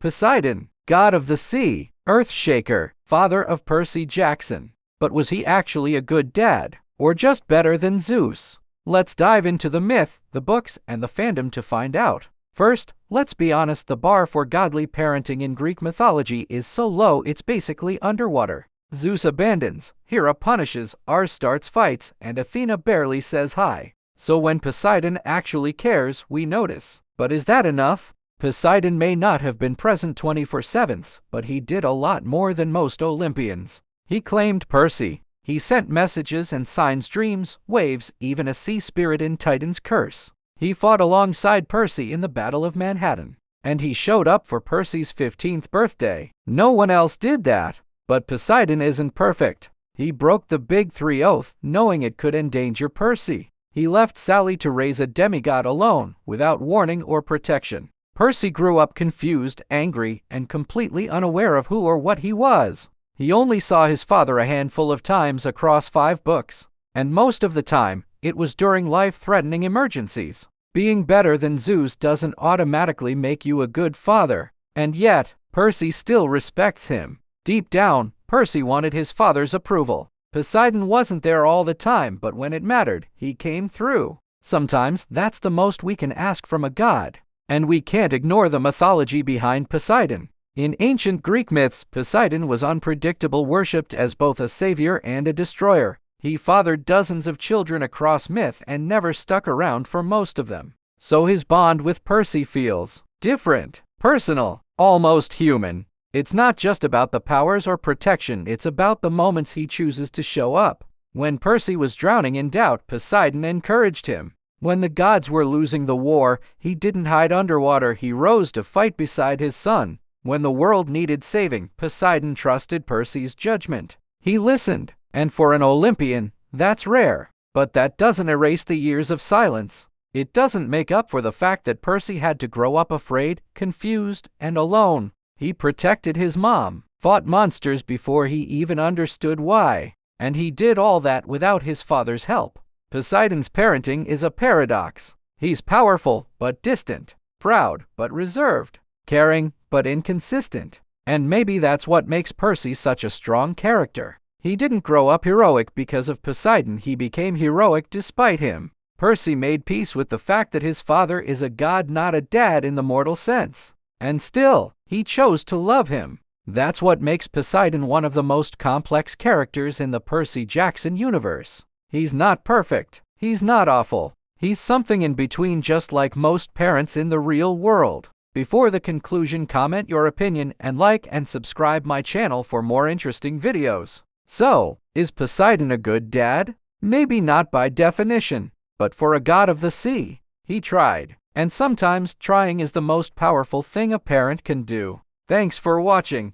Poseidon, god of the sea, earthshaker, father of Percy Jackson. But was he actually a good dad, or just better than Zeus? Let's dive into the myth, the books, and the fandom to find out. First, let's be honest, the bar for godly parenting in Greek mythology is so low it's basically underwater. Zeus abandons, Hera punishes, Ars starts fights, and Athena barely says hi. So when Poseidon actually cares, we notice. But is that enough? Poseidon may not have been present 24/7, but he did a lot more than most Olympians. He claimed Percy. He sent messages and signs dreams, waves, even a sea spirit in Titan's curse. He fought alongside Percy in the Battle of Manhattan. And he showed up for Percy's 15th birthday. No one else did that. But Poseidon isn't perfect. He broke the Big Three oath, knowing it could endanger Percy. He left Sally to raise a demigod alone, without warning or protection. Percy grew up confused, angry, and completely unaware of who or what he was. He only saw his father a handful of times across 5 books. And most of the time, it was during life-threatening emergencies. Being better than Zeus doesn't automatically make you a good father. And yet, Percy still respects him. Deep down, Percy wanted his father's approval. Poseidon wasn't there all the time, but when it mattered, he came through. Sometimes, that's the most we can ask from a god. And we can't ignore the mythology behind Poseidon. In ancient Greek myths, Poseidon was unpredictable, worshipped as both a savior and a destroyer. He fathered dozens of children across myth and never stuck around for most of them. So his bond with Percy feels different, personal, almost human. It's not just about the powers or protection, it's about the moments he chooses to show up. When Percy was drowning in doubt, Poseidon encouraged him. When the gods were losing the war, he didn't hide underwater, he rose to fight beside his son. When the world needed saving, Poseidon trusted Percy's judgment. He listened, and for an Olympian, that's rare. But that doesn't erase the years of silence. It doesn't make up for the fact that Percy had to grow up afraid, confused, and alone. He protected his mom, fought monsters before he even understood why, and he did all that without his father's help. Poseidon's parenting is a paradox. He's powerful but distant, proud but reserved, caring but inconsistent. And maybe that's what makes Percy such a strong character. He didn't grow up heroic because of Poseidon, he became heroic despite him. Percy made peace with the fact that his father is a god, not a dad in the mortal sense. And still, he chose to love him. That's what makes Poseidon one of the most complex characters in the Percy Jackson universe. He's not perfect. He's not awful. He's something in between, just like most parents in the real world. Before the conclusion, comment your opinion and like and subscribe my channel for more interesting videos. So, is Poseidon a good dad? Maybe not by definition, but for a god of the sea, he tried. And sometimes trying is the most powerful thing a parent can do. Thanks for watching.